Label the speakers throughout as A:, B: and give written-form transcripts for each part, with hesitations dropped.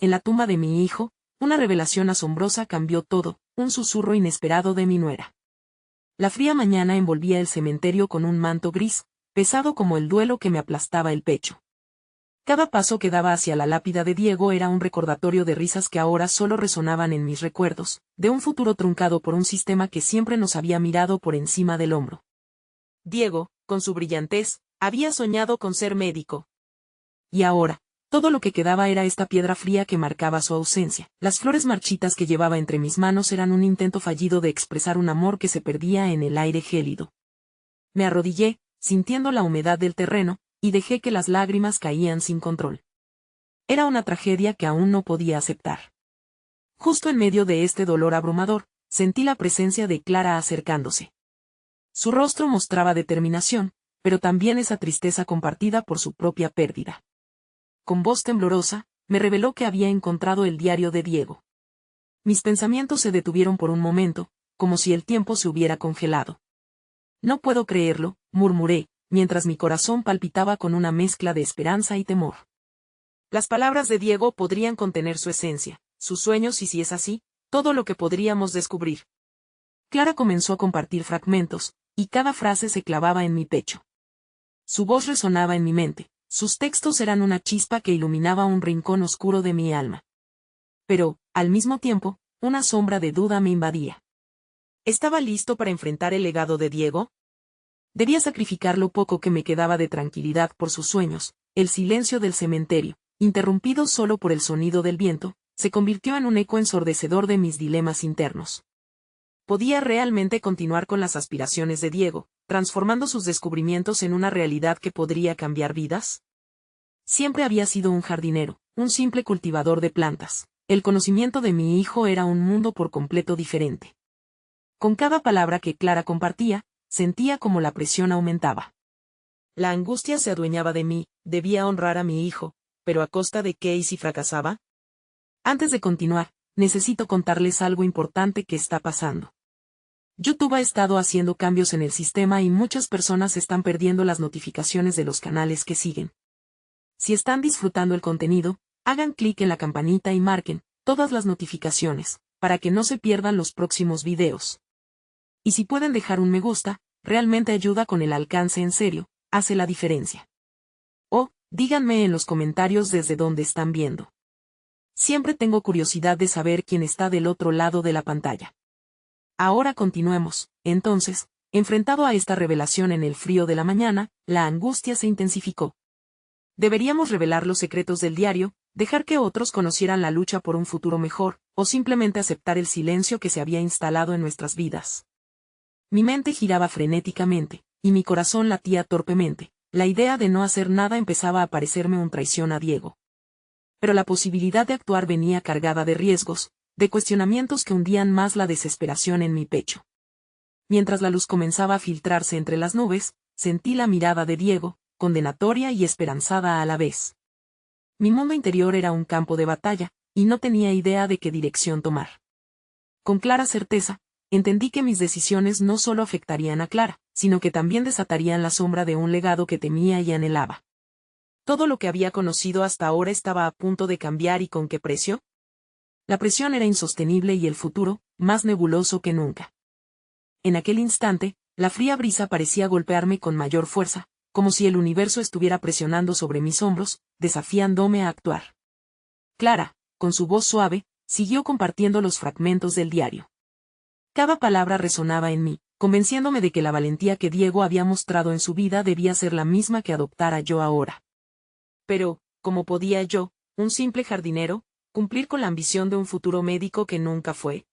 A: en la tumba de mi hijo, una revelación asombrosa cambió todo, un susurro inesperado de mi nuera. La fría mañana envolvía el cementerio con un manto gris, pesado como el duelo que me aplastaba el pecho. Cada paso que daba hacia la lápida de Diego era un recordatorio de risas que ahora solo resonaban en mis recuerdos, de un futuro truncado por un sistema que siempre nos había mirado por encima del hombro. Diego, con su brillantez, había soñado con ser médico. Y ahora, todo lo que quedaba era esta piedra fría que marcaba su ausencia. Las flores marchitas que llevaba entre mis manos eran un intento fallido de expresar un amor que se perdía en el aire gélido. Me arrodillé, sintiendo la humedad del terreno, y dejé que las lágrimas caían sin control. Era una tragedia que aún no podía aceptar. Justo en medio de este dolor abrumador, sentí la presencia de Clara acercándose. Su rostro mostraba determinación, pero también esa tristeza compartida por su propia pérdida. Con voz temblorosa, me reveló que había encontrado el diario de Diego. Mis pensamientos se detuvieron por un momento, como si el tiempo se hubiera congelado. No puedo creerlo, murmuré, mientras mi corazón palpitaba con una mezcla de esperanza y temor. Las palabras de Diego podrían contener su esencia, sus sueños y si es así, todo lo que podríamos descubrir. Clara comenzó a compartir fragmentos, y cada frase se clavaba en mi pecho. Su voz resonaba en mi mente, sus textos eran una chispa que iluminaba un rincón oscuro de mi alma. Pero, al mismo tiempo, una sombra de duda me invadía. ¿Estaba listo para enfrentar el legado de Diego? Debía sacrificar lo poco que me quedaba de tranquilidad por sus sueños. El silencio del cementerio, interrumpido solo por el sonido del viento, se convirtió en un eco ensordecedor de mis dilemas internos. ¿Podía realmente continuar con las aspiraciones de Diego, transformando sus descubrimientos en una realidad que podría cambiar vidas? Siempre había sido un jardinero, un simple cultivador de plantas. El conocimiento de mi hijo era un mundo por completo diferente. Con cada palabra que Clara compartía, sentía como la presión aumentaba. La angustia se adueñaba de mí, debía honrar a mi hijo, pero ¿a costa de qué y si fracasaba? Antes de continuar, necesito contarles algo importante que está pasando. YouTube ha estado haciendo cambios en el sistema y muchas personas están perdiendo las notificaciones de los canales que siguen. Si están disfrutando el contenido, hagan clic en la campanita y marquen todas las notificaciones, para que no se pierdan los próximos videos. Y si pueden dejar un me gusta, realmente ayuda con el alcance en serio, hace la diferencia. O, díganme en los comentarios desde dónde están viendo. Siempre tengo curiosidad de saber quién está del otro lado de la pantalla. Ahora continuemos, entonces, enfrentado a esta revelación en el frío de la mañana, la angustia se intensificó. Deberíamos revelar los secretos del diario, dejar que otros conocieran la lucha por un futuro mejor, o simplemente aceptar el silencio que se había instalado en nuestras vidas. Mi mente giraba frenéticamente, y mi corazón latía torpemente. La idea de no hacer nada empezaba a parecerme una traición a Diego. Pero la posibilidad de actuar venía cargada de riesgos, de cuestionamientos que hundían más la desesperación en mi pecho. Mientras la luz comenzaba a filtrarse entre las nubes, sentí la mirada de Diego, condenatoria y esperanzada a la vez. Mi mundo interior era un campo de batalla, y no tenía idea de qué dirección tomar. Con clara certeza, entendí que mis decisiones no solo afectarían a Clara, sino que también desatarían la sombra de un legado que temía y anhelaba. Todo lo que había conocido hasta ahora estaba a punto de cambiar, ¿y con qué precio? La presión era insostenible y el futuro, más nebuloso que nunca. En aquel instante, la fría brisa parecía golpearme con mayor fuerza, como si el universo estuviera presionando sobre mis hombros, desafiándome a actuar. Clara, con su voz suave, siguió compartiendo los fragmentos del diario. Cada palabra resonaba en mí, convenciéndome de que la valentía que Diego había mostrado en su vida debía ser la misma que adoptara yo ahora. Pero, ¿cómo podía yo, un simple jardinero, cumplir con la ambición de un futuro médico que nunca fue?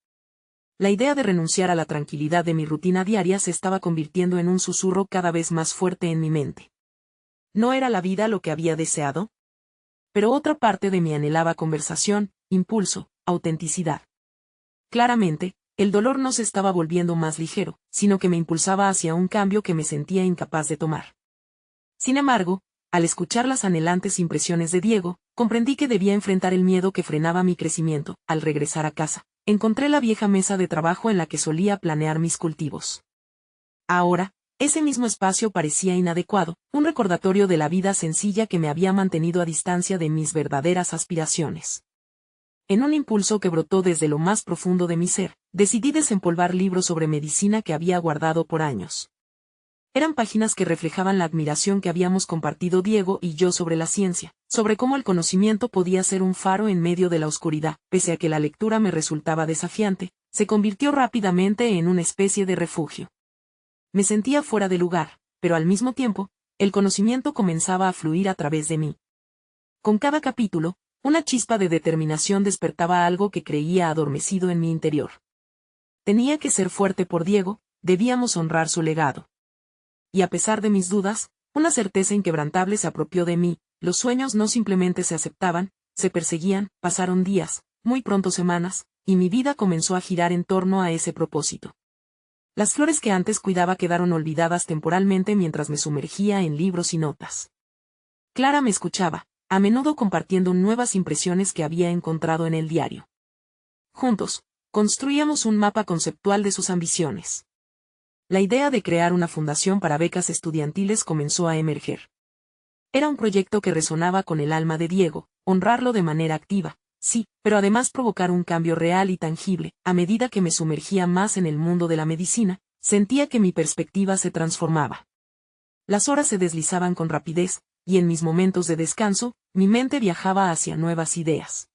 A: La idea de renunciar a la tranquilidad de mi rutina diaria se estaba convirtiendo en un susurro cada vez más fuerte en mi mente. ¿No era la vida lo que había deseado? Pero otra parte de mí anhelaba conversación, impulso, autenticidad. Claramente, el dolor no se estaba volviendo más ligero, sino que me impulsaba hacia un cambio que me sentía incapaz de tomar. Sin embargo, al escuchar las anhelantes impresiones de Diego, comprendí que debía enfrentar el miedo que frenaba mi crecimiento. Al regresar a casa, encontré la vieja mesa de trabajo en la que solía planear mis cultivos. Ahora, ese mismo espacio parecía inadecuado, un recordatorio de la vida sencilla que me había mantenido a distancia de mis verdaderas aspiraciones. En un impulso que brotó desde lo más profundo de mi ser, decidí desempolvar libros sobre medicina que había guardado por años. Eran páginas que reflejaban la admiración que habíamos compartido Diego y yo sobre la ciencia, sobre cómo el conocimiento podía ser un faro en medio de la oscuridad. Pese a que la lectura me resultaba desafiante, se convirtió rápidamente en una especie de refugio. Me sentía fuera de lugar, pero al mismo tiempo, el conocimiento comenzaba a fluir a través de mí. Con cada capítulo, una chispa de determinación despertaba algo que creía adormecido en mi interior. Tenía que ser fuerte por Diego, debíamos honrar su legado. Y a pesar de mis dudas, una certeza inquebrantable se apropió de mí. Los sueños no simplemente se aceptaban, se perseguían. Pasaron días, muy pronto semanas, y mi vida comenzó a girar en torno a ese propósito. Las flores que antes cuidaba quedaron olvidadas temporalmente mientras me sumergía en libros y notas. Clara me escuchaba, a menudo compartiendo nuevas impresiones que había encontrado en el diario. Juntos, construíamos un mapa conceptual de sus ambiciones. La idea de crear una fundación para becas estudiantiles comenzó a emerger. Era un proyecto que resonaba con el alma de Diego, honrarlo de manera activa, sí, pero además provocar un cambio real y tangible. A medida que me sumergía más en el mundo de la medicina, sentía que mi perspectiva se transformaba. Las horas se deslizaban con rapidez, y en mis momentos de descanso, mi mente viajaba hacia nuevas ideas.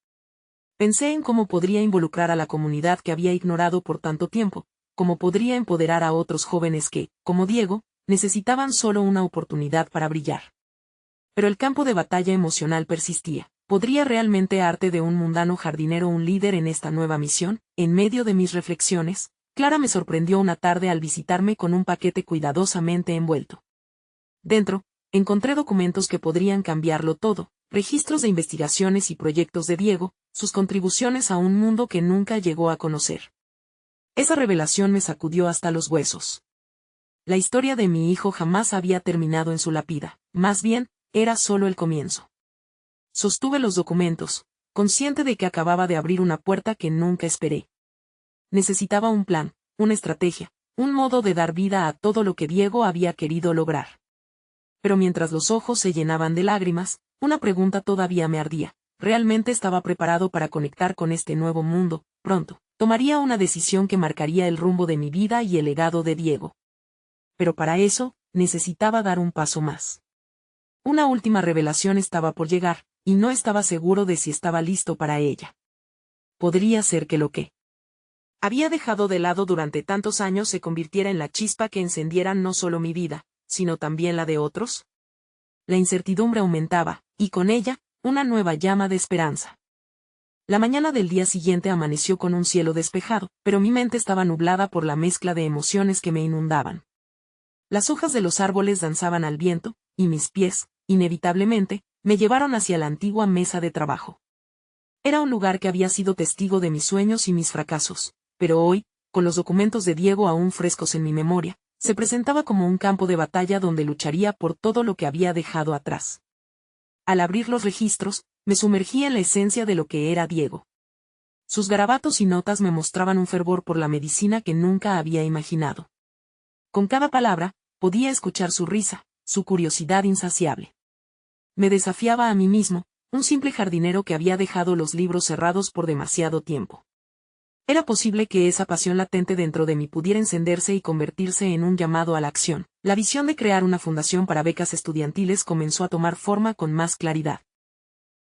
A: Pensé en cómo podría involucrar a la comunidad que había ignorado por tanto tiempo, cómo podría empoderar a otros jóvenes que, como Diego, necesitaban solo una oportunidad para brillar. Pero el campo de batalla emocional persistía. ¿Podría realmente arte de un mundano jardinero un líder en esta nueva misión? En medio de mis reflexiones, Clara me sorprendió una tarde al visitarme con un paquete cuidadosamente envuelto. Dentro, encontré documentos que podrían cambiarlo todo, registros de investigaciones y proyectos de Diego, sus contribuciones a un mundo que nunca llegó a conocer. Esa revelación me sacudió hasta los huesos. La historia de mi hijo jamás había terminado en su lápida, más bien, era solo el comienzo. Sostuve los documentos, consciente de que acababa de abrir una puerta que nunca esperé. Necesitaba un plan, una estrategia, un modo de dar vida a todo lo que Diego había querido lograr. Pero mientras los ojos se llenaban de lágrimas, una pregunta todavía me ardía. ¿Realmente estaba preparado para conectar con este nuevo mundo? Pronto, tomaría una decisión que marcaría el rumbo de mi vida y el legado de Diego. Pero para eso, necesitaba dar un paso más. Una última revelación estaba por llegar, y no estaba seguro de si estaba listo para ella. Podría ser que lo que había dejado de lado durante tantos años se convirtiera en la chispa que encendiera no solo mi vida, sino también la de otros. La incertidumbre aumentaba, y con ella, una nueva llama de esperanza. La mañana del día siguiente amaneció con un cielo despejado, pero mi mente estaba nublada por la mezcla de emociones que me inundaban. Las hojas de los árboles danzaban al viento, y mis pies, inevitablemente, me llevaron hacia la antigua mesa de trabajo. Era un lugar que había sido testigo de mis sueños y mis fracasos, pero hoy, con los documentos de Diego aún frescos en mi memoria, se presentaba como un campo de batalla donde lucharía por todo lo que había dejado atrás. Al abrir los registros, me sumergí en la esencia de lo que era Diego. Sus garabatos y notas me mostraban un fervor por la medicina que nunca había imaginado. Con cada palabra, podía escuchar su risa, su curiosidad insaciable. Me desafiaba a mí mismo, un simple jardinero que había dejado los libros cerrados por demasiado tiempo. Era posible que esa pasión latente dentro de mí pudiera encenderse y convertirse en un llamado a la acción. La visión de crear una fundación para becas estudiantiles comenzó a tomar forma con más claridad.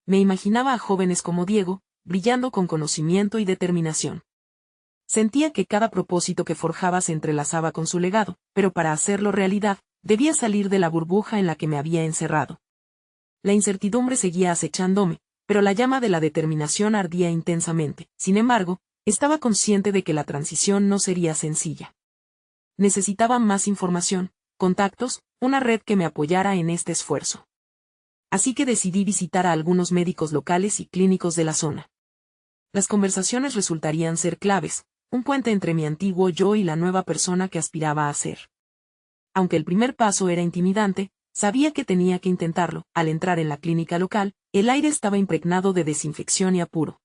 A: Me imaginaba a jóvenes como Diego, brillando con conocimiento y determinación. Sentía que cada propósito que forjaba se entrelazaba con su legado, pero para hacerlo realidad, debía salir de la burbuja en la que me había encerrado. La incertidumbre seguía acechándome, pero la llama de la determinación ardía intensamente. Sin embargo, estaba consciente de que la transición no sería sencilla. Necesitaba más información, contactos, una red que me apoyara en este esfuerzo. Así que decidí visitar a algunos médicos locales y clínicos de la zona. Las conversaciones resultarían ser claves, un puente entre mi antiguo yo y la nueva persona que aspiraba a ser. Aunque el primer paso era intimidante, sabía que tenía que intentarlo. Al entrar en la clínica local, el aire estaba impregnado de desinfección y apuro.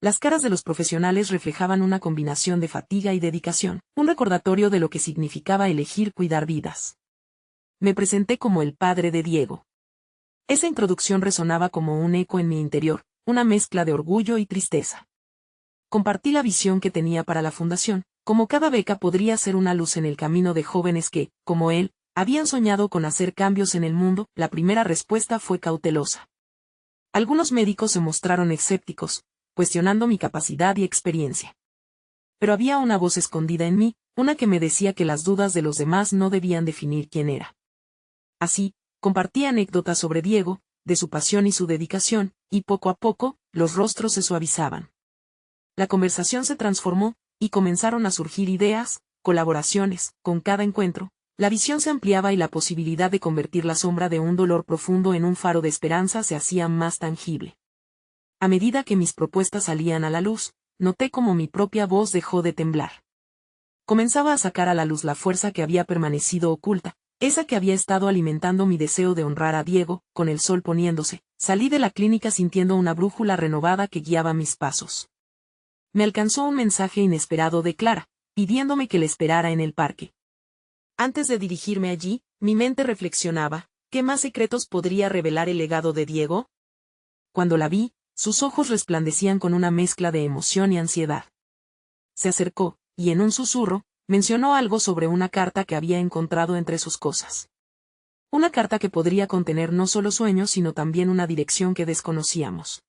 A: Las caras de los profesionales reflejaban una combinación de fatiga y dedicación, un recordatorio de lo que significaba elegir cuidar vidas. Me presenté como el padre de Diego. Esa introducción resonaba como un eco en mi interior, una mezcla de orgullo y tristeza. Compartí la visión que tenía para la fundación, como cada beca podría ser una luz en el camino de jóvenes que, como él, habían soñado con hacer cambios en el mundo. La primera respuesta fue cautelosa. Algunos médicos se mostraron escépticos, cuestionando mi capacidad y experiencia. Pero había una voz escondida en mí, una que me decía que las dudas de los demás no debían definir quién era. Así, compartí anécdotas sobre Diego, de su pasión y su dedicación, y poco a poco, los rostros se suavizaban. La conversación se transformó, y comenzaron a surgir ideas, colaboraciones. Con cada encuentro, la visión se ampliaba y la posibilidad de convertir la sombra de un dolor profundo en un faro de esperanza se hacía más tangible. A medida que mis propuestas salían a la luz, noté cómo mi propia voz dejó de temblar. Comenzaba a sacar a la luz la fuerza que había permanecido oculta, esa que había estado alimentando mi deseo de honrar a Diego. Con el sol poniéndose, salí de la clínica sintiendo una brújula renovada que guiaba mis pasos. Me alcanzó un mensaje inesperado de Clara, pidiéndome que le esperara en el parque. Antes de dirigirme allí, mi mente reflexionaba, ¿qué más secretos podría revelar el legado de Diego? Cuando la vi, sus ojos resplandecían con una mezcla de emoción y ansiedad. Se acercó, y en un susurro, mencionó algo sobre una carta que había encontrado entre sus cosas. Una carta que podría contener no solo sueños sino también una dirección que desconocíamos.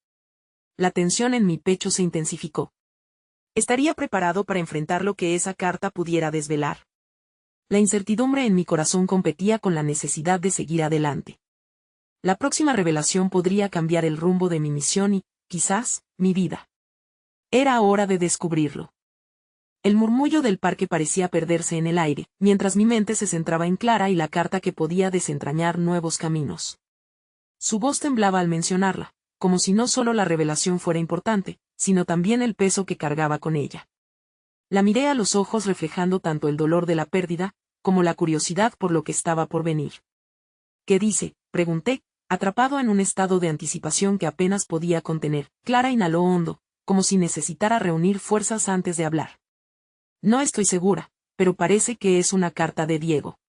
A: La tensión en mi pecho se intensificó. ¿Estaría preparado para enfrentar lo que esa carta pudiera desvelar? La incertidumbre en mi corazón competía con la necesidad de seguir adelante. La próxima revelación podría cambiar el rumbo de mi misión y, quizás, mi vida. Era hora de descubrirlo. El murmullo del parque parecía perderse en el aire, mientras mi mente se centraba en Clara y la carta que podía desentrañar nuevos caminos. Su voz temblaba al mencionarla, como si no solo la revelación fuera importante, sino también el peso que cargaba con ella. La miré a los ojos reflejando tanto el dolor de la pérdida, como la curiosidad por lo que estaba por venir. ¿Qué dice?, pregunté, atrapado en un estado de anticipación que apenas podía contener. Clara inhaló hondo, como si necesitara reunir fuerzas antes de hablar. No estoy segura, pero parece que es una carta de Diego.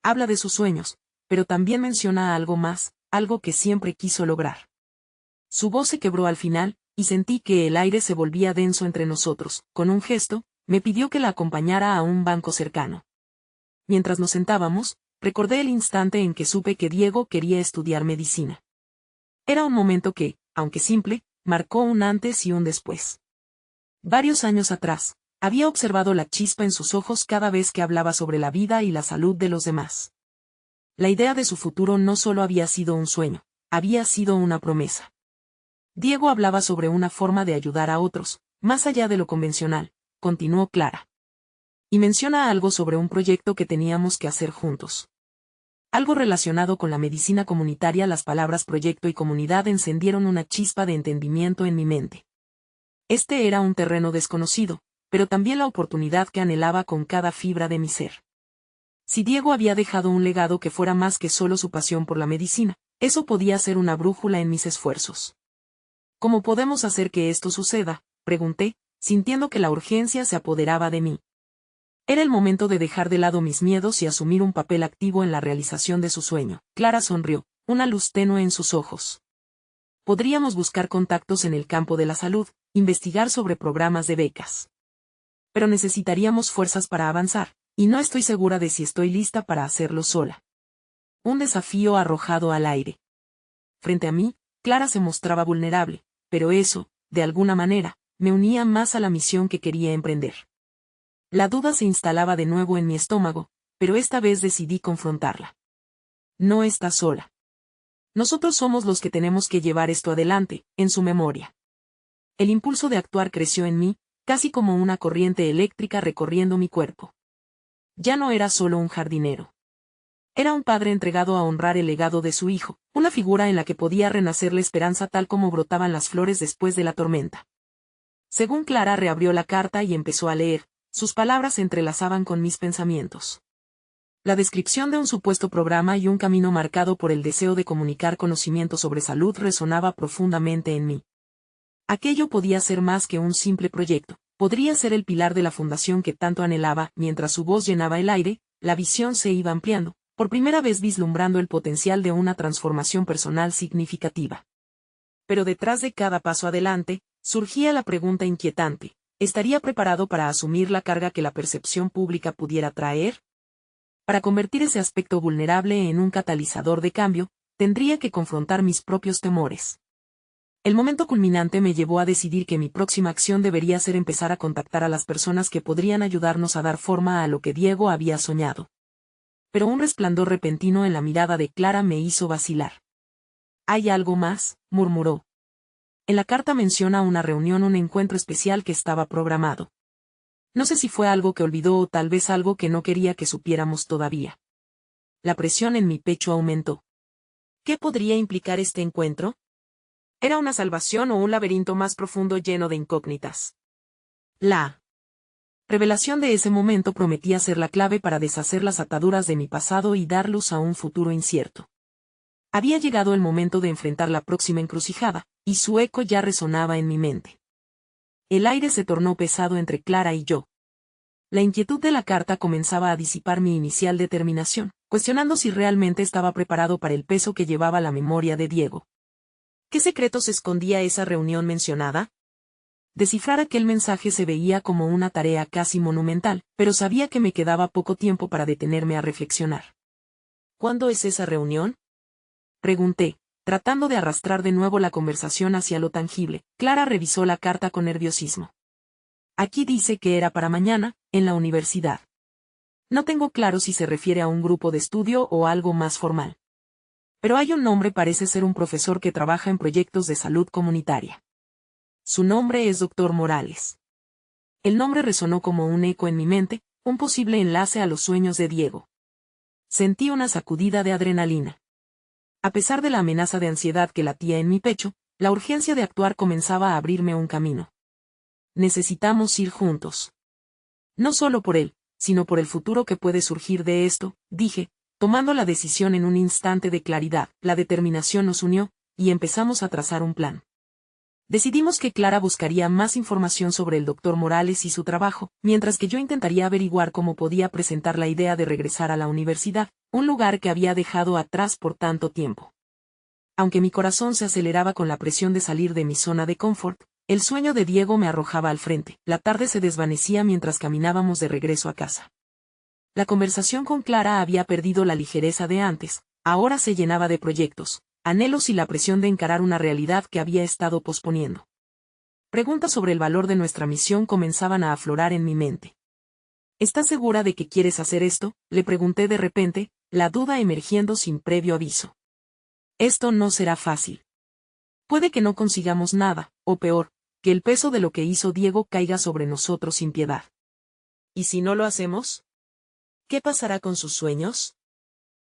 A: Habla de sus sueños, pero también menciona algo más, algo que siempre quiso lograr. Su voz se quebró al final, y sentí que el aire se volvía denso entre nosotros. Con un gesto, me pidió que la acompañara a un banco cercano. Mientras nos sentábamos, recordé el instante en que supe que Diego quería estudiar medicina. Era un momento que, aunque simple, marcó un antes y un después. Varios años atrás, había observado la chispa en sus ojos cada vez que hablaba sobre la vida y la salud de los demás. La idea de su futuro no solo había sido un sueño, había sido una promesa. Diego hablaba sobre una forma de ayudar a otros, más allá de lo convencional, continuó Clara. Y menciona algo sobre un proyecto que teníamos que hacer juntos. Algo relacionado con la medicina comunitaria. Las palabras proyecto y comunidad encendieron una chispa de entendimiento en mi mente. Este era un terreno desconocido, pero también la oportunidad que anhelaba con cada fibra de mi ser. Si Diego había dejado un legado que fuera más que solo su pasión por la medicina, eso podía ser una brújula en mis esfuerzos. ¿Cómo podemos hacer que esto suceda?, pregunté, sintiendo que la urgencia se apoderaba de mí. Era el momento de dejar de lado mis miedos y asumir un papel activo en la realización de su sueño. Clara sonrió, una luz tenue en sus ojos. Podríamos buscar contactos en el campo de la salud, investigar sobre programas de becas. Pero necesitaríamos fuerzas para avanzar, y no estoy segura de si estoy lista para hacerlo sola. Un desafío arrojado al aire. Frente a mí, Clara se mostraba vulnerable, pero eso, de alguna manera, me unía más a la misión que quería emprender. La duda se instalaba de nuevo en mi estómago, pero esta vez decidí confrontarla. No está sola. Nosotros somos los que tenemos que llevar esto adelante, en su memoria. El impulso de actuar creció en mí, casi como una corriente eléctrica recorriendo mi cuerpo. Ya no era solo un jardinero. Era un padre entregado a honrar el legado de su hijo, una figura en la que podía renacer la esperanza tal como brotaban las flores después de la tormenta. Según Clara reabrió la carta y empezó a leer, sus palabras se entrelazaban con mis pensamientos. La descripción de un supuesto programa y un camino marcado por el deseo de comunicar conocimiento sobre salud resonaba profundamente en mí. Aquello podía ser más que un simple proyecto, podría ser el pilar de la fundación que tanto anhelaba. Mientras su voz llenaba el aire, la visión se iba ampliando, por primera vez vislumbrando el potencial de una transformación personal significativa. Pero detrás de cada paso adelante, surgía la pregunta inquietante: ¿estaría preparado para asumir la carga que la percepción pública pudiera traer? Para convertir ese aspecto vulnerable en un catalizador de cambio, tendría que confrontar mis propios temores. El momento culminante me llevó a decidir que mi próxima acción debería ser empezar a contactar a las personas que podrían ayudarnos a dar forma a lo que Diego había soñado. Pero un resplandor repentino en la mirada de Clara me hizo vacilar. «¿Hay algo más?», murmuró. En la carta menciona una reunión, un encuentro especial que estaba programado. No sé si fue algo que olvidó o tal vez algo que no quería que supiéramos todavía. La presión en mi pecho aumentó. ¿Qué podría implicar este encuentro? ¿Era una salvación o un laberinto más profundo lleno de incógnitas? La revelación de ese momento prometía ser la clave para deshacer las ataduras de mi pasado y dar luz a un futuro incierto. Había llegado el momento de enfrentar la próxima encrucijada, y su eco ya resonaba en mi mente. El aire se tornó pesado entre Clara y yo. La inquietud de la carta comenzaba a disipar mi inicial determinación, cuestionando si realmente estaba preparado para el peso que llevaba la memoria de Diego. ¿Qué secretos escondía esa reunión mencionada? Descifrar aquel mensaje se veía como una tarea casi monumental, pero sabía que me quedaba poco tiempo para detenerme a reflexionar. ¿Cuándo es esa reunión?, pregunté, tratando de arrastrar de nuevo la conversación hacia lo tangible. Clara revisó la carta con nerviosismo. Aquí dice que era para mañana, en la universidad. No tengo claro si se refiere a un grupo de estudio o algo más formal. Pero hay un nombre, parece ser un profesor que trabaja en proyectos de salud comunitaria. Su nombre es Dr. Morales. El nombre resonó como un eco en mi mente, un posible enlace a los sueños de Diego. Sentí una sacudida de adrenalina. A pesar de la amenaza de ansiedad que latía en mi pecho, la urgencia de actuar comenzaba a abrirme un camino. Necesitamos ir juntos. No solo por él, sino por el futuro que puede surgir de esto, dije, tomando la decisión en un instante de claridad. La determinación nos unió, y empezamos a trazar un plan. Decidimos que Clara buscaría más información sobre el Dr. Morales y su trabajo, mientras que yo intentaría averiguar cómo podía presentar la idea de regresar a la universidad, un lugar que había dejado atrás por tanto tiempo. Aunque mi corazón se aceleraba con la presión de salir de mi zona de confort, el sueño de Diego me arrojaba al frente. La tarde se desvanecía mientras caminábamos de regreso a casa. La conversación con Clara había perdido la ligereza de antes, ahora se llenaba de proyectos, anhelos y la presión de encarar una realidad que había estado posponiendo. Preguntas sobre el valor de nuestra misión comenzaban a aflorar en mi mente. ¿Estás segura de que quieres hacer esto?, le pregunté de repente, la duda emergiendo sin previo aviso. Esto no será fácil. Puede que no consigamos nada, o peor, que el peso de lo que hizo Diego caiga sobre nosotros sin piedad. ¿Y si no lo hacemos? ¿Qué pasará con sus sueños?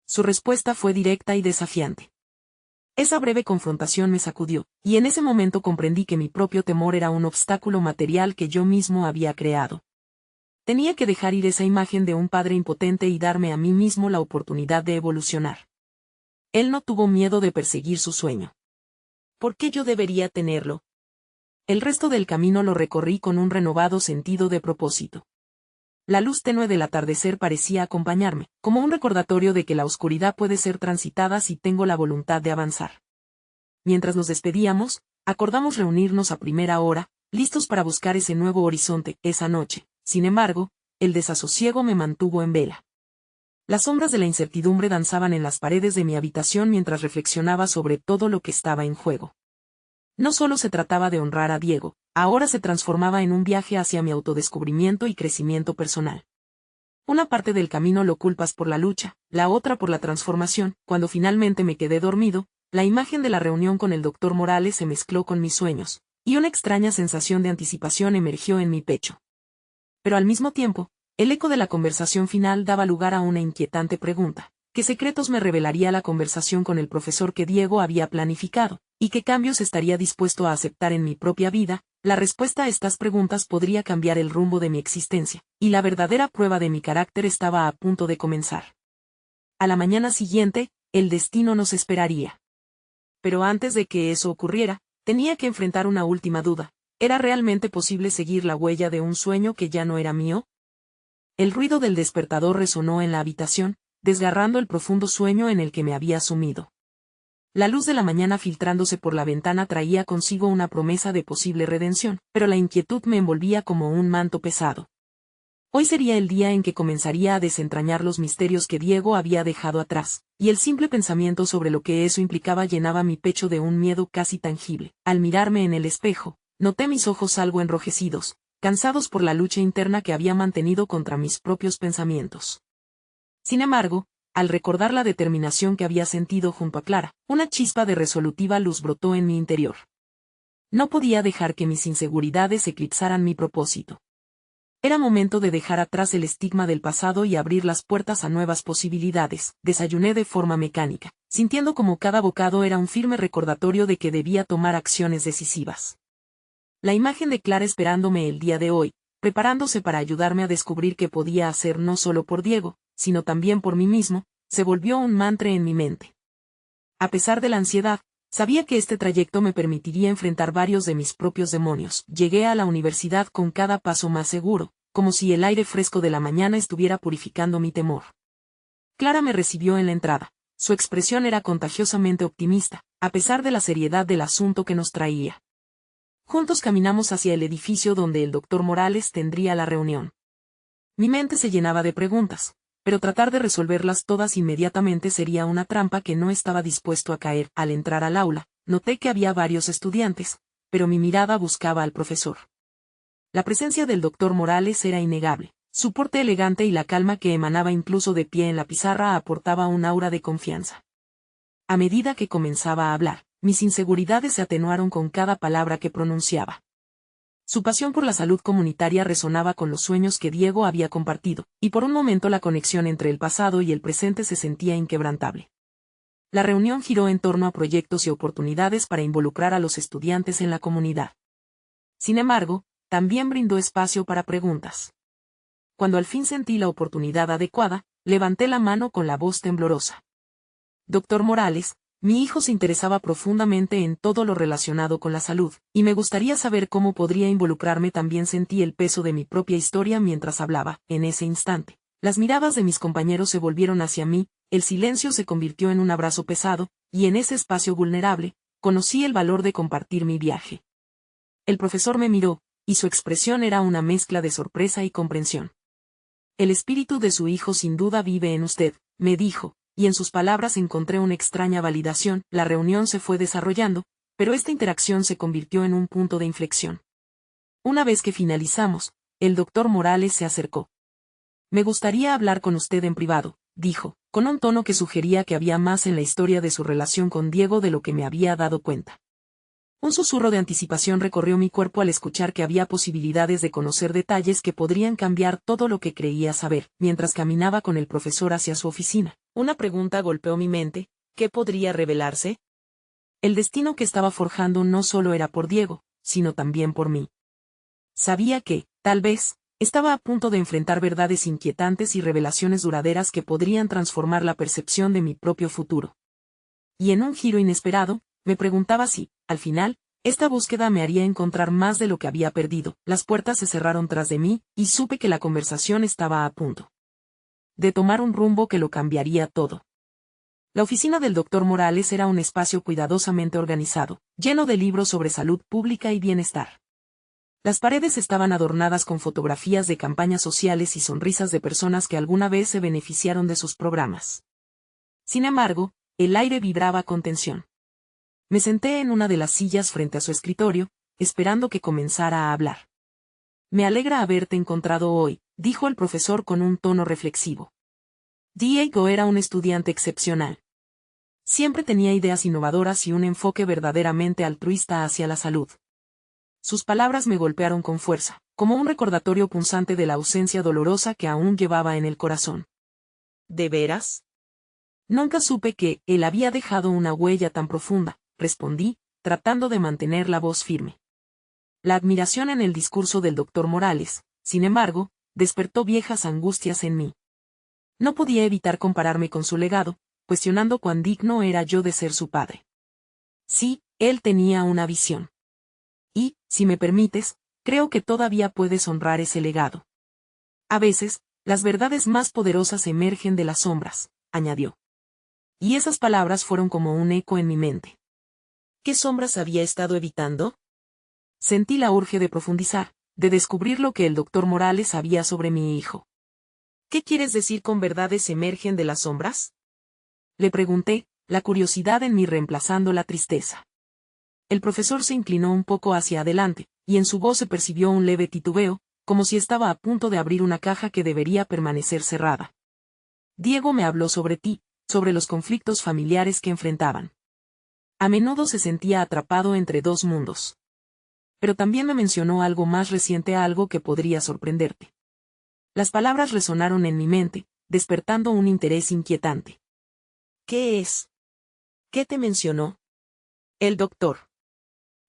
A: Su respuesta fue directa y desafiante. Esa breve confrontación me sacudió, y en ese momento comprendí que mi propio temor era un obstáculo material que yo mismo había creado. Tenía que dejar ir esa imagen de un padre impotente y darme a mí mismo la oportunidad de evolucionar. Él no tuvo miedo de perseguir su sueño. ¿Por qué yo debería tenerlo? El resto del camino lo recorrí con un renovado sentido de propósito. La luz tenue del atardecer parecía acompañarme, como un recordatorio de que la oscuridad puede ser transitada si tengo la voluntad de avanzar. Mientras nos despedíamos, acordamos reunirnos a primera hora, listos para buscar ese nuevo horizonte. Esa noche, sin embargo, el desasosiego me mantuvo en vela. Las sombras de la incertidumbre danzaban en las paredes de mi habitación mientras reflexionaba sobre todo lo que estaba en juego. No solo se trataba de honrar a Diego, ahora se transformaba en un viaje hacia mi autodescubrimiento y crecimiento personal. Una parte del camino lo culpas por la lucha, la otra por la transformación. Cuando finalmente me quedé dormido, la imagen de la reunión con el Dr. Morales se mezcló con mis sueños, y una extraña sensación de anticipación emergió en mi pecho. Pero al mismo tiempo, el eco de la conversación final daba lugar a una inquietante pregunta. ¿Qué secretos me revelaría la conversación con el profesor que Diego había planificado? ¿Y qué cambios estaría dispuesto a aceptar en mi propia vida? La respuesta a estas preguntas podría cambiar el rumbo de mi existencia, y la verdadera prueba de mi carácter estaba a punto de comenzar. A la mañana siguiente, el destino nos esperaría. Pero antes de que eso ocurriera, tenía que enfrentar una última duda. ¿Era realmente posible seguir la huella de un sueño que ya no era mío? El ruido del despertador resonó en la habitación, desgarrando el profundo sueño en el que me había sumido. La luz de la mañana filtrándose por la ventana traía consigo una promesa de posible redención, pero la inquietud me envolvía como un manto pesado. Hoy sería el día en que comenzaría a desentrañar los misterios que Diego había dejado atrás, y el simple pensamiento sobre lo que eso implicaba llenaba mi pecho de un miedo casi tangible. Al mirarme en el espejo, noté mis ojos algo enrojecidos, cansados por la lucha interna que había mantenido contra mis propios pensamientos. Sin embargo, al recordar la determinación que había sentido junto a Clara, una chispa de resolutiva luz brotó en mi interior. No podía dejar que mis inseguridades eclipsaran mi propósito. Era momento de dejar atrás el estigma del pasado y abrir las puertas a nuevas posibilidades. Desayuné de forma mecánica, sintiendo como cada bocado era un firme recordatorio de que debía tomar acciones decisivas. La imagen de Clara esperándome el día de hoy, preparándose para ayudarme a descubrir qué podía hacer no solo por Diego, sino también por mí mismo, se volvió un mantra en mi mente. A pesar de la ansiedad, sabía que este trayecto me permitiría enfrentar varios de mis propios demonios. Llegué a la universidad con cada paso más seguro, como si el aire fresco de la mañana estuviera purificando mi temor. Clara me recibió en la entrada. Su expresión era contagiosamente optimista, a pesar de la seriedad del asunto que nos traía. Juntos caminamos hacia el edificio donde el doctor Morales tendría la reunión. Mi mente se llenaba de preguntas, pero tratar de resolverlas todas inmediatamente sería una trampa que no estaba dispuesto a caer. Al entrar al aula, noté que había varios estudiantes, pero mi mirada buscaba al profesor. La presencia del doctor Morales era innegable. Su porte elegante y la calma que emanaba incluso de pie en la pizarra aportaba un aura de confianza. A medida que comenzaba a hablar, mis inseguridades se atenuaron con cada palabra que pronunciaba. Su pasión por la salud comunitaria resonaba con los sueños que Diego había compartido, y por un momento la conexión entre el pasado y el presente se sentía inquebrantable. La reunión giró en torno a proyectos y oportunidades para involucrar a los estudiantes en la comunidad. Sin embargo, también brindó espacio para preguntas. Cuando al fin sentí la oportunidad adecuada, levanté la mano con la voz temblorosa. Doctor Morales, mi hijo se interesaba profundamente en todo lo relacionado con la salud, y me gustaría saber cómo podría involucrarme. También sentí el peso de mi propia historia mientras hablaba. En ese instante, las miradas de mis compañeros se volvieron hacia mí, el silencio se convirtió en un abrazo pesado, y en ese espacio vulnerable, conocí el valor de compartir mi viaje. El profesor me miró, y su expresión era una mezcla de sorpresa y comprensión. El espíritu de su hijo sin duda vive en usted, me dijo, y en sus palabras encontré una extraña validación. La reunión se fue desarrollando, pero esta interacción se convirtió en un punto de inflexión. Una vez que finalizamos, el doctor Morales se acercó. Me gustaría hablar con usted en privado, dijo, con un tono que sugería que había más en la historia de su relación con Diego de lo que me había dado cuenta. Un susurro de anticipación recorrió mi cuerpo al escuchar que había posibilidades de conocer detalles que podrían cambiar todo lo que creía saber. Mientras caminaba con el profesor hacia su oficina, una pregunta golpeó mi mente: ¿qué podría revelarse? El destino que estaba forjando no solo era por Diego, sino también por mí. Sabía que, tal vez, estaba a punto de enfrentar verdades inquietantes y revelaciones duraderas que podrían transformar la percepción de mi propio futuro. Y en un giro inesperado, me preguntaba si, al final, esta búsqueda me haría encontrar más de lo que había perdido. Las puertas se cerraron tras de mí, y supe que la conversación estaba a punto de tomar un rumbo que lo cambiaría todo. La oficina del doctor Morales era un espacio cuidadosamente organizado, lleno de libros sobre salud pública y bienestar. Las paredes estaban adornadas con fotografías de campañas sociales y sonrisas de personas que alguna vez se beneficiaron de sus programas. Sin embargo, el aire vibraba con tensión. Me senté en una de las sillas frente a su escritorio, esperando que comenzara a hablar. Me alegra haberte encontrado hoy, dijo el profesor con un tono reflexivo. Diego era un estudiante excepcional. Siempre tenía ideas innovadoras y un enfoque verdaderamente altruista hacia la salud. Sus palabras me golpearon con fuerza, como un recordatorio punzante de la ausencia dolorosa que aún llevaba en el corazón. ¿De veras? Nunca supe que él había dejado una huella tan profunda, respondí, tratando de mantener la voz firme. La admiración en el discurso del doctor Morales, sin embargo, despertó viejas angustias en mí. No podía evitar compararme con su legado, cuestionando cuán digno era yo de ser su padre. Sí, él tenía una visión. Y, si me permites, creo que todavía puedes honrar ese legado. A veces, las verdades más poderosas emergen de las sombras, añadió. Y esas palabras fueron como un eco en mi mente. ¿Qué sombras había estado evitando? Sentí la urge de profundizar, de descubrir lo que el doctor Morales sabía sobre mi hijo. ¿Qué quieres decir con verdades emergen de las sombras? Le pregunté, la curiosidad en mí reemplazando la tristeza. El profesor se inclinó un poco hacia adelante, y en su voz se percibió un leve titubeo, como si estaba a punto de abrir una caja que debería permanecer cerrada. Diego me habló sobre ti, sobre los conflictos familiares que enfrentaban. A menudo se sentía atrapado entre dos mundos. Pero también me mencionó algo más reciente, algo que podría sorprenderte. Las palabras resonaron en mi mente, despertando un interés inquietante. ¿Qué es? ¿Qué te mencionó? El doctor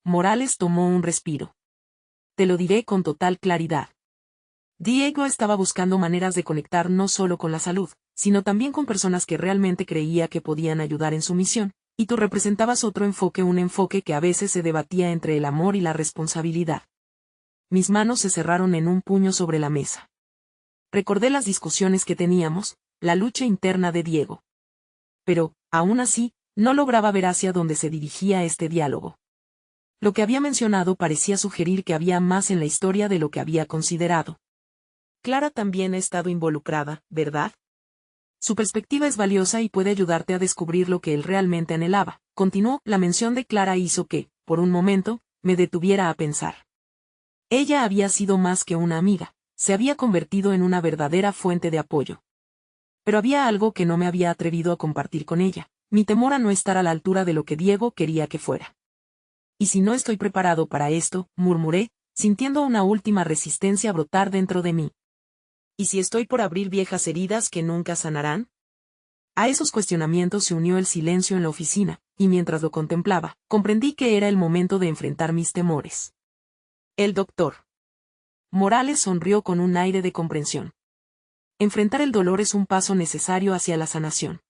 A: Morales tomó un respiro. Te lo diré con total claridad. Diego estaba buscando maneras de conectar no solo con la salud, sino también con personas que realmente creía que podían ayudar en su misión, y tú representabas otro enfoque, un enfoque que a veces se debatía entre el amor y la responsabilidad. Mis manos se cerraron en un puño sobre la mesa. Recordé las discusiones que teníamos, la lucha interna de Diego. Pero, aún así, no lograba ver hacia dónde se dirigía este diálogo. Lo que había mencionado parecía sugerir que había más en la historia de lo que había considerado. Clara también ha estado involucrada, ¿verdad? Su perspectiva es valiosa y puede ayudarte a descubrir lo que él realmente anhelaba. Continuó, la mención de Clara hizo que, por un momento, me detuviera a pensar. Ella había sido más que una amiga, se había convertido en una verdadera fuente de apoyo. Pero había algo que no me había atrevido a compartir con ella, mi temor a no estar a la altura de lo que Diego quería que fuera. ¿Y si no estoy preparado para esto?, murmuré, sintiendo una última resistencia brotar dentro de mí. ¿Y si estoy por abrir viejas heridas que nunca sanarán? A esos cuestionamientos se unió el silencio en la oficina, y mientras lo contemplaba, comprendí que era el momento de enfrentar mis temores. El doctor Morales sonrió con un aire de comprensión. Enfrentar el dolor es un paso necesario hacia la sanación.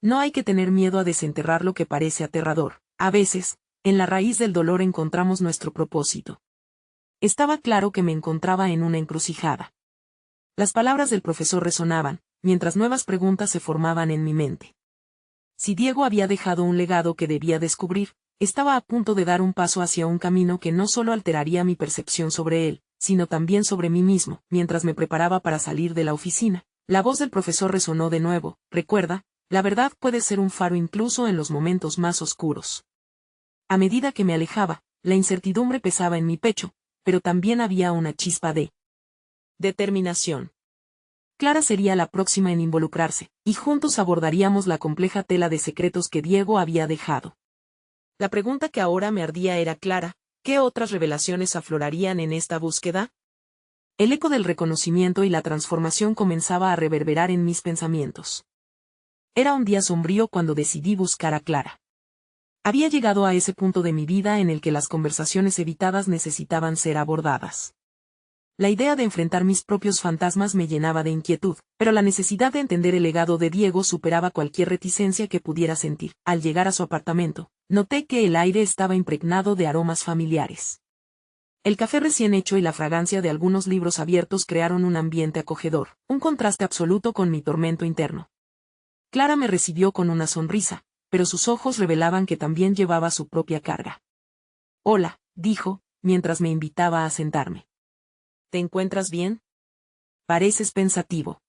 A: No hay que tener miedo a desenterrar lo que parece aterrador. A veces, en la raíz del dolor encontramos nuestro propósito. Estaba claro que me encontraba en una encrucijada. Las palabras del profesor resonaban, mientras nuevas preguntas se formaban en mi mente. Si Diego había dejado un legado que debía descubrir, estaba a punto de dar un paso hacia un camino que no solo alteraría mi percepción sobre él, sino también sobre mí mismo. Mientras me preparaba para salir de la oficina, la voz del profesor resonó de nuevo. Recuerda, la verdad puede ser un faro incluso en los momentos más oscuros. A medida que me alejaba, la incertidumbre pesaba en mi pecho, pero también había una chispa de determinación. Clara sería la próxima en involucrarse, y juntos abordaríamos la compleja tela de secretos que Diego había dejado. La pregunta que ahora me ardía era clara: ¿qué otras revelaciones aflorarían en esta búsqueda? El eco del reconocimiento y la transformación comenzaba a reverberar en mis pensamientos. Era un día sombrío cuando decidí buscar a Clara. Había llegado a ese punto de mi vida en el que las conversaciones evitadas necesitaban ser abordadas. La idea de enfrentar mis propios fantasmas me llenaba de inquietud, pero la necesidad de entender el legado de Diego superaba cualquier reticencia que pudiera sentir. Al llegar a su apartamento, noté que el aire estaba impregnado de aromas familiares. El café recién hecho y la fragancia de algunos libros abiertos crearon un ambiente acogedor, un contraste absoluto con mi tormento interno. Clara me recibió con una sonrisa, pero sus ojos revelaban que también llevaba su propia carga. «Hola», dijo, mientras me invitaba a sentarme. ¿Te encuentras bien? Pareces pensativo.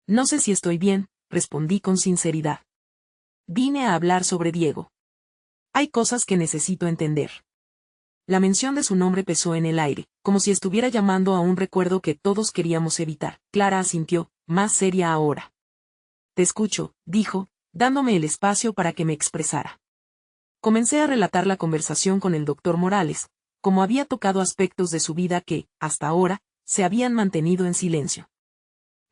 A: No sé si estoy bien, respondí con sinceridad. Vine a hablar sobre Diego. Hay cosas que necesito entender. La mención de su nombre pesó en el aire, como si estuviera llamando a un recuerdo que todos queríamos evitar. Clara asintió, más seria ahora. Te escucho, dijo, dándome el espacio para que me expresara. Comencé a relatar la conversación con el doctor Morales, como había tocado aspectos de su vida que, hasta ahora, se habían mantenido en silencio.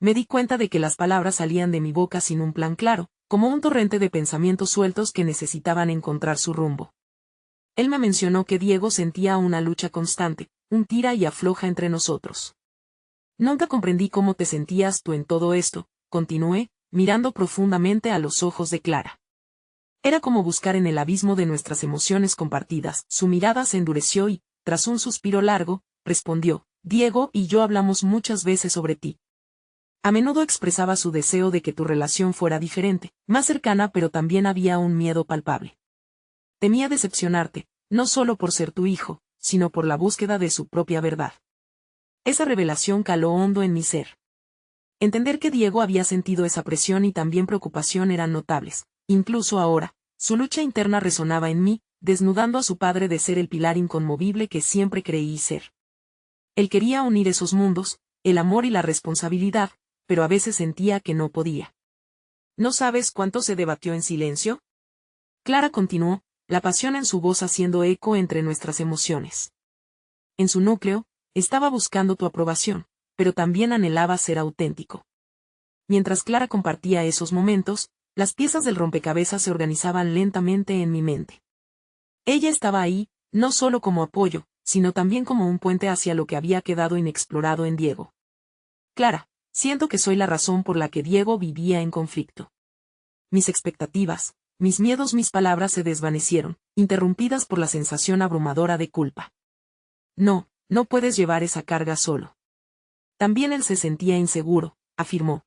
A: Me di cuenta de que las palabras salían de mi boca sin un plan claro, como un torrente de pensamientos sueltos que necesitaban encontrar su rumbo. Él me mencionó que Diego sentía una lucha constante, un tira y afloja entre nosotros. Nunca comprendí cómo te sentías tú en todo esto, continué, mirando profundamente a los ojos de Clara. Era como buscar en el abismo de nuestras emociones compartidas. Su mirada se endureció y, tras un suspiro largo, respondió: Diego y yo hablamos muchas veces sobre ti. A menudo expresaba su deseo de que tu relación fuera diferente, más cercana, pero también había un miedo palpable. Temía decepcionarte, no solo por ser tu hijo, sino por la búsqueda de su propia verdad. Esa revelación caló hondo en mi ser. Entender que Diego había sentido esa presión y también preocupación eran notables. Incluso ahora, su lucha interna resonaba en mí, desnudando a su padre de ser el pilar inconmovible que siempre creí ser. Él quería unir esos mundos, el amor y la responsabilidad, pero a veces sentía que no podía. ¿No sabes cuánto se debatió en silencio? Clara continuó, la pasión en su voz haciendo eco entre nuestras emociones. En su núcleo, estaba buscando tu aprobación, pero también anhelaba ser auténtico. Mientras Clara compartía esos momentos, las piezas del rompecabezas se organizaban lentamente en mi mente. Ella estaba ahí, no solo como apoyo, sino también como un puente hacia lo que había quedado inexplorado en Diego. Clara, siento que soy la razón por la que Diego vivía en conflicto. Mis expectativas, mis miedos, mis palabras se desvanecieron, interrumpidas por la sensación abrumadora de culpa. No, no puedes llevar esa carga solo. También él se sentía inseguro, afirmó.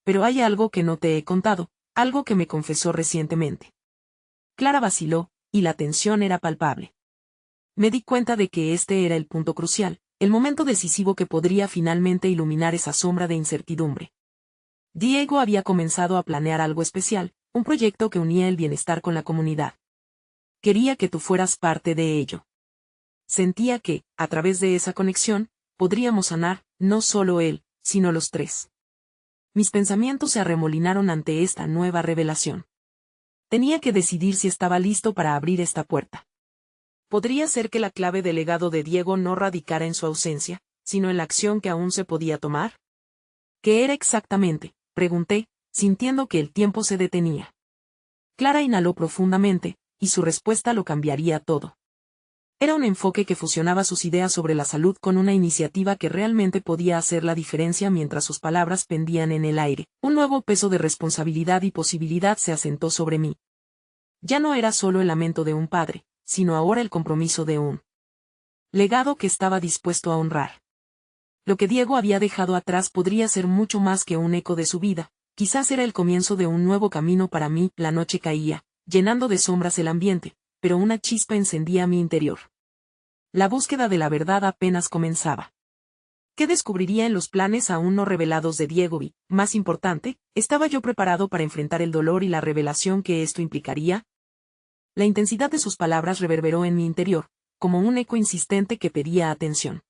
A: Pero hay algo que no te he contado, algo que me confesó recientemente. Clara vaciló, y la tensión era palpable. Me di cuenta de que este era el punto crucial, el momento decisivo que podría finalmente iluminar esa sombra de incertidumbre. Diego había comenzado a planear algo especial, un proyecto que unía el bienestar con la comunidad. Quería que tú fueras parte de ello. Sentía que, a través de esa conexión, podríamos sanar, no solo él, sino los tres. Mis pensamientos se arremolinaron ante esta nueva revelación. Tenía que decidir si estaba listo para abrir esta puerta. Podría ser que la clave del legado de Diego no radicara en su ausencia, sino en la acción que aún se podía tomar. ¿Qué era exactamente?, pregunté, sintiendo que el tiempo se detenía. Clara inhaló profundamente, y su respuesta lo cambiaría todo. Era un enfoque que fusionaba sus ideas sobre la salud con una iniciativa que realmente podía hacer la diferencia mientras sus palabras pendían en el aire. Un nuevo peso de responsabilidad y posibilidad se asentó sobre mí. Ya no era solo el lamento de un padre, sino ahora el compromiso de un legado que estaba dispuesto a honrar. Lo que Diego había dejado atrás podría ser mucho más que un eco de su vida, quizás era el comienzo de un nuevo camino para mí. La noche caía, llenando de sombras el ambiente, pero una chispa encendía mi interior. La búsqueda de la verdad apenas comenzaba. ¿Qué descubriría en los planes aún no revelados de Diego y, más importante, estaba yo preparado para enfrentar el dolor y la revelación que esto implicaría? La intensidad de sus palabras reverberó en mi interior, como un eco insistente que pedía atención.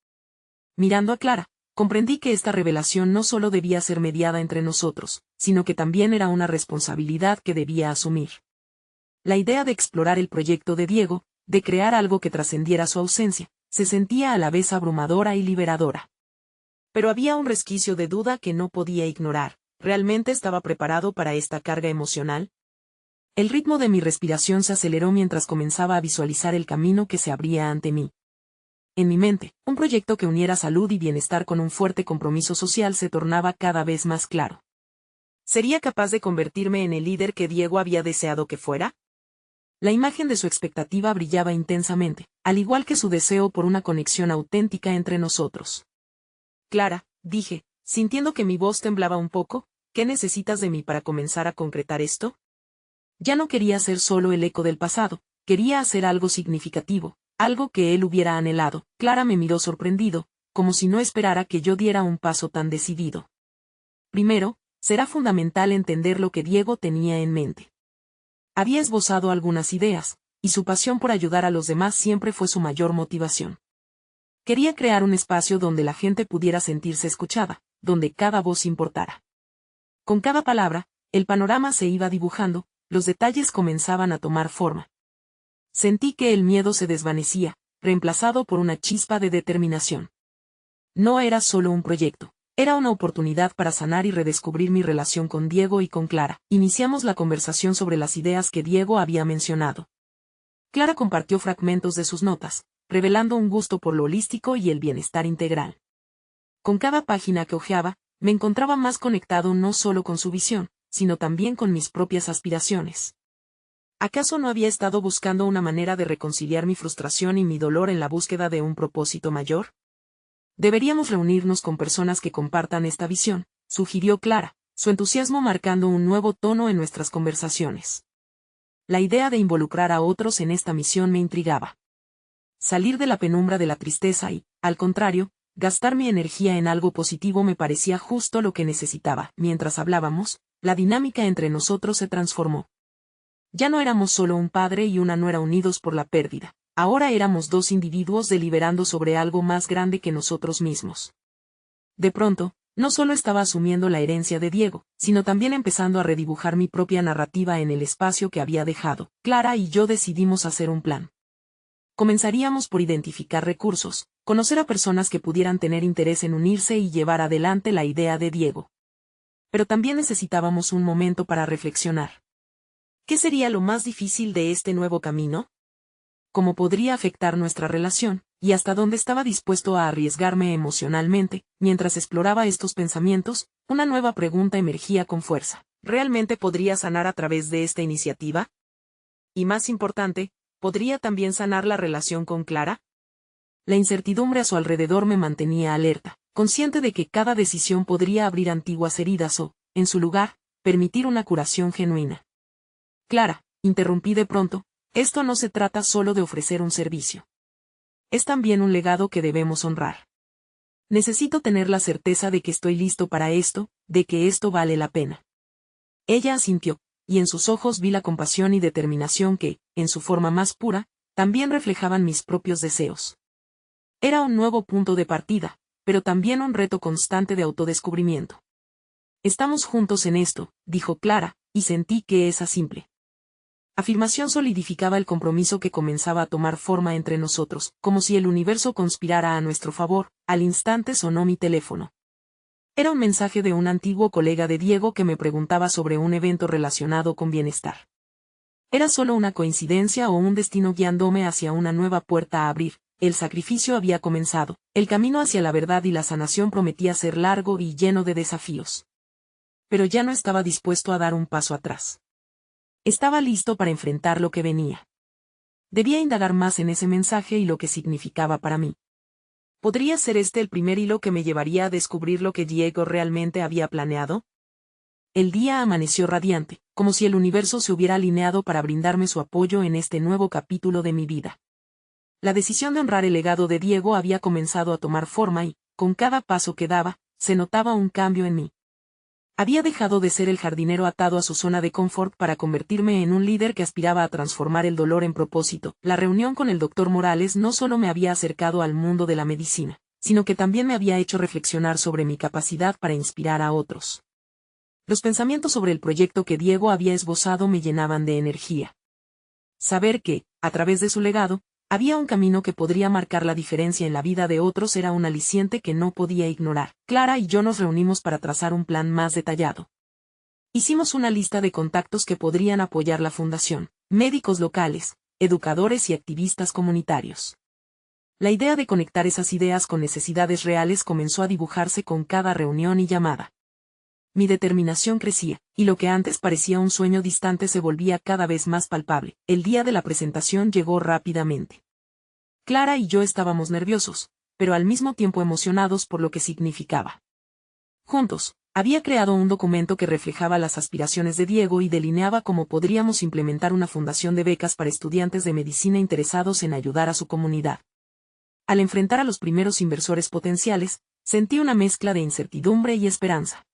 A: Mirando a Clara, comprendí que esta revelación no solo debía ser mediada entre nosotros, sino que también era una responsabilidad que debía asumir. La idea de explorar el proyecto de Diego, de crear algo que trascendiera su ausencia, se sentía a la vez abrumadora y liberadora. Pero había un resquicio de duda que no podía ignorar. ¿Realmente estaba preparado para esta carga emocional? El ritmo de mi respiración se aceleró mientras comenzaba a visualizar el camino que se abría ante mí. En mi mente, un proyecto que uniera salud y bienestar con un fuerte compromiso social se tornaba cada vez más claro. ¿Sería capaz de convertirme en el líder que Diego había deseado que fuera? La imagen de su expectativa brillaba intensamente, al igual que su deseo por una conexión auténtica entre nosotros. Clara, dije, sintiendo que mi voz temblaba un poco, ¿qué necesitas de mí para comenzar a concretar esto? Ya no quería ser solo el eco del pasado, quería hacer algo significativo, algo que él hubiera anhelado. Clara me miró sorprendido, como si no esperara que yo diera un paso tan decidido. Primero, será fundamental entender lo que Diego tenía en mente. Había esbozado algunas ideas, y su pasión por ayudar a los demás siempre fue su mayor motivación. Quería crear un espacio donde la gente pudiera sentirse escuchada, donde cada voz importara. Con cada palabra, el panorama se iba dibujando, los detalles comenzaban a tomar forma. Sentí que el miedo se desvanecía, reemplazado por una chispa de determinación. No era solo un proyecto, era una oportunidad para sanar y redescubrir mi relación con Diego y con Clara. Iniciamos la conversación sobre las ideas que Diego había mencionado. Clara compartió fragmentos de sus notas, revelando un gusto por lo holístico y el bienestar integral. Con cada página que hojeaba, me encontraba más conectado no solo con su visión, sino también con mis propias aspiraciones. ¿Acaso no había estado buscando una manera de reconciliar mi frustración y mi dolor en la búsqueda de un propósito mayor? Deberíamos reunirnos con personas que compartan esta visión, sugirió Clara, su entusiasmo marcando un nuevo tono en nuestras conversaciones. La idea de involucrar a otros en esta misión me intrigaba. Salir de la penumbra de la tristeza y, al contrario, gastar mi energía en algo positivo me parecía justo lo que necesitaba. Mientras hablábamos, la dinámica entre nosotros se transformó. Ya no éramos solo un padre y una nuera unidos por la pérdida, ahora éramos dos individuos deliberando sobre algo más grande que nosotros mismos. De pronto, no solo estaba asumiendo la herencia de Diego, sino también empezando a redibujar mi propia narrativa en el espacio que había dejado. Clara y yo decidimos hacer un plan. Comenzaríamos por identificar recursos, conocer a personas que pudieran tener interés en unirse y llevar adelante la idea de Diego. Pero también necesitábamos un momento para reflexionar. ¿Qué sería lo más difícil de este nuevo camino? ¿Cómo podría afectar nuestra relación? Y hasta dónde estaba dispuesto a arriesgarme emocionalmente. Mientras exploraba estos pensamientos, una nueva pregunta emergía con fuerza. ¿Realmente podría sanar a través de esta iniciativa? Y más importante, ¿podría también sanar la relación con Clara? La incertidumbre a su alrededor me mantenía alerta, consciente de que cada decisión podría abrir antiguas heridas o, en su lugar, permitir una curación genuina. Clara, interrumpí de pronto, esto no se trata solo de ofrecer un servicio. Es también un legado que debemos honrar. Necesito tener la certeza de que estoy listo para esto, de que esto vale la pena. Ella asintió, y en sus ojos vi la compasión y determinación que, en su forma más pura, también reflejaban mis propios deseos. Era un nuevo punto de partida, pero también un reto constante de autodescubrimiento. Estamos juntos en esto, dijo Clara, y sentí que esa simple afirmación solidificaba el compromiso que comenzaba a tomar forma entre nosotros, como si el universo conspirara a nuestro favor. Al instante sonó mi teléfono. Era un mensaje de un antiguo colega de Diego que me preguntaba sobre un evento relacionado con bienestar. ¿Era solo una coincidencia o un destino guiándome hacia una nueva puerta a abrir? El sacrificio había comenzado, el camino hacia la verdad y la sanación prometía ser largo y lleno de desafíos. Pero ya no estaba dispuesto a dar un paso atrás. Estaba listo para enfrentar lo que venía. Debía indagar más en ese mensaje y lo que significaba para mí. ¿Podría ser este el primer hilo que me llevaría a descubrir lo que Diego realmente había planeado? El día amaneció radiante, como si el universo se hubiera alineado para brindarme su apoyo en este nuevo capítulo de mi vida. La decisión de honrar el legado de Diego había comenzado a tomar forma y, con cada paso que daba, se notaba un cambio en mí. Había dejado de ser el jardinero atado a su zona de confort para convertirme en un líder que aspiraba a transformar el dolor en propósito. La reunión con el Dr. Morales no solo me había acercado al mundo de la medicina, sino que también me había hecho reflexionar sobre mi capacidad para inspirar a otros. Los pensamientos sobre el proyecto que Diego había esbozado me llenaban de energía. Saber que, a través de su legado, había un camino que podría marcar la diferencia en la vida de otros era un aliciente que no podía ignorar. Clara y yo nos reunimos para trazar un plan más detallado. Hicimos una lista de contactos que podrían apoyar la fundación, médicos locales, educadores y activistas comunitarios. La idea de conectar esas ideas con necesidades reales comenzó a dibujarse con cada reunión y llamada. Mi determinación crecía, y lo que antes parecía un sueño distante se volvía cada vez más palpable. El día de la presentación llegó rápidamente. Clara y yo estábamos nerviosos, pero al mismo tiempo emocionados por lo que significaba. Juntos, había creado un documento que reflejaba las aspiraciones de Diego y delineaba cómo podríamos implementar una fundación de becas para estudiantes de medicina interesados en ayudar a su comunidad. Al enfrentar a los primeros inversores potenciales, sentí una mezcla de incertidumbre y esperanza.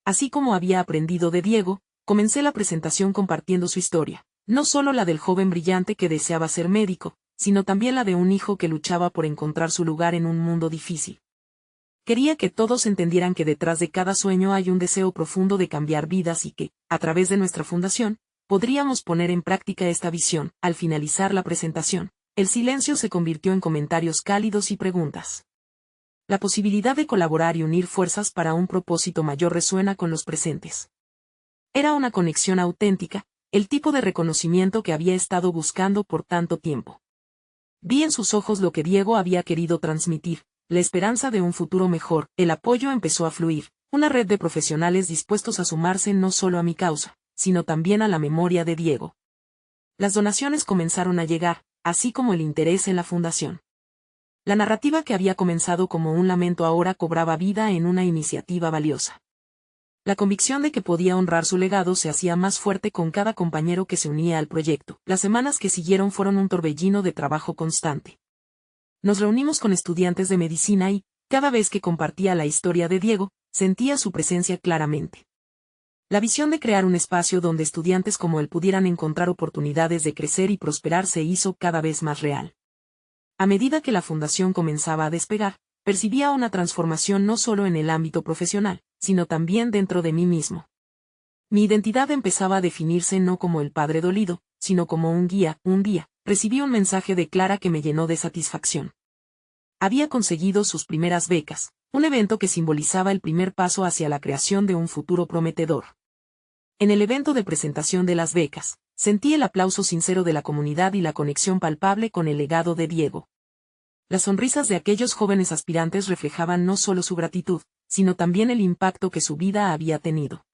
A: Así como había aprendido de Diego, comencé la presentación compartiendo su historia, no solo la del joven brillante que deseaba ser médico, sino también la de un hijo que luchaba por encontrar su lugar en un mundo difícil. Quería que todos entendieran que detrás de cada sueño hay un deseo profundo de cambiar vidas y que, a través de nuestra fundación, podríamos poner en práctica esta visión. Al finalizar la presentación, el silencio se convirtió en comentarios cálidos y preguntas. La posibilidad de colaborar y unir fuerzas para un propósito mayor resuena con los presentes. Era una conexión auténtica, el tipo de reconocimiento que había estado buscando por tanto tiempo. Vi en sus ojos lo que Diego había querido transmitir, la esperanza de un futuro mejor. El apoyo empezó a fluir, una red de profesionales dispuestos a sumarse no solo a mi causa, sino también a la memoria de Diego. Las donaciones comenzaron a llegar, así como el interés en la fundación. La narrativa que había comenzado como un lamento ahora cobraba vida en una iniciativa valiosa. La convicción de que podía honrar su legado se hacía más fuerte con cada compañero que se unía al proyecto. Las semanas que siguieron fueron un torbellino de trabajo constante. Nos reunimos con estudiantes de medicina y, cada vez que compartía la historia de Diego, sentía su presencia claramente. La visión de crear un espacio donde estudiantes como él pudieran encontrar oportunidades de crecer y prosperar se hizo cada vez más real. A medida que la fundación comenzaba a despegar, percibía una transformación no solo en el ámbito profesional, sino también dentro de mí mismo. Mi identidad empezaba a definirse no como el padre dolido, sino como un guía. Un día, recibí un mensaje de Clara que me llenó de satisfacción. Había conseguido sus primeras becas, un evento que simbolizaba el primer paso hacia la creación de un futuro prometedor. En el evento de presentación de las becas, sentí el aplauso sincero de la comunidad y la conexión palpable con el legado de Diego. Las sonrisas de aquellos jóvenes aspirantes reflejaban no solo su gratitud, sino también el impacto que su vida había tenido.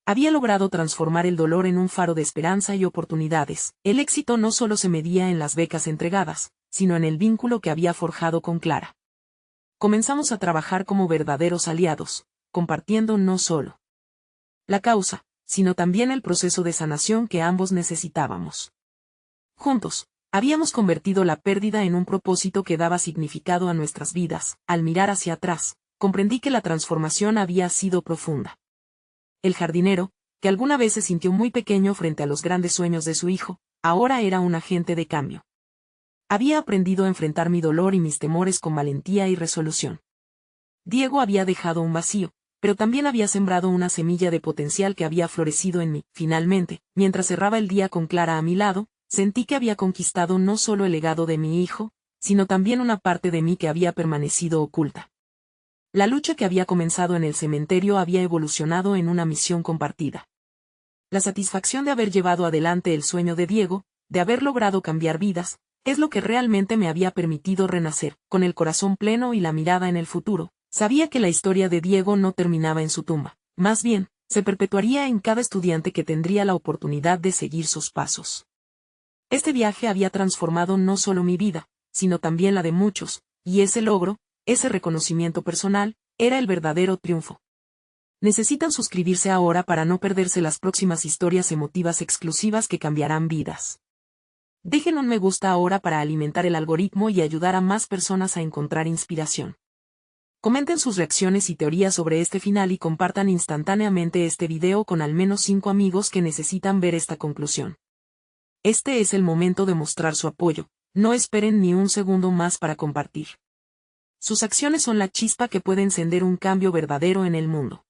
A: Había logrado transformar el dolor en un faro de esperanza y oportunidades. El éxito no solo se medía en las becas entregadas, sino en el vínculo que había forjado con Clara. Comenzamos a trabajar como verdaderos aliados, compartiendo no solo la causa, sino también el proceso de sanación que ambos necesitábamos. Juntos, habíamos convertido la pérdida en un propósito que daba significado a nuestras vidas. Al mirar hacia atrás, comprendí que la transformación había sido profunda. El jardinero, que alguna vez se sintió muy pequeño frente a los grandes sueños de su hijo, ahora era un agente de cambio. Había aprendido a enfrentar mi dolor y mis temores con valentía y resolución. Diego había dejado un vacío, pero también había sembrado una semilla de potencial que había florecido en mí. Finalmente, mientras cerraba el día con Clara a mi lado, sentí que había conquistado no solo el legado de mi hijo, sino también una parte de mí que había permanecido oculta. La lucha que había comenzado en el cementerio había evolucionado en una misión compartida. La satisfacción de haber llevado adelante el sueño de Diego, de haber logrado cambiar vidas, es lo que realmente me había permitido renacer. Con el corazón pleno y la mirada en el futuro, sabía que la historia de Diego no terminaba en su tumba, más bien, se perpetuaría en cada estudiante que tendría la oportunidad de seguir sus pasos. Este viaje había transformado no solo mi vida, sino también la de muchos, y ese logro, ese reconocimiento personal, era el verdadero triunfo. Necesitan suscribirse ahora para no perderse las próximas historias emotivas exclusivas que cambiarán vidas. Dejen un me gusta ahora para alimentar el algoritmo y ayudar a más personas a encontrar inspiración. Comenten sus reacciones y teorías sobre este final y compartan instantáneamente este video con al menos 5 amigos que necesitan ver esta conclusión. Este es el momento de mostrar su apoyo, no esperen ni un segundo más para compartir. Sus acciones son la chispa que puede encender un cambio verdadero en el mundo.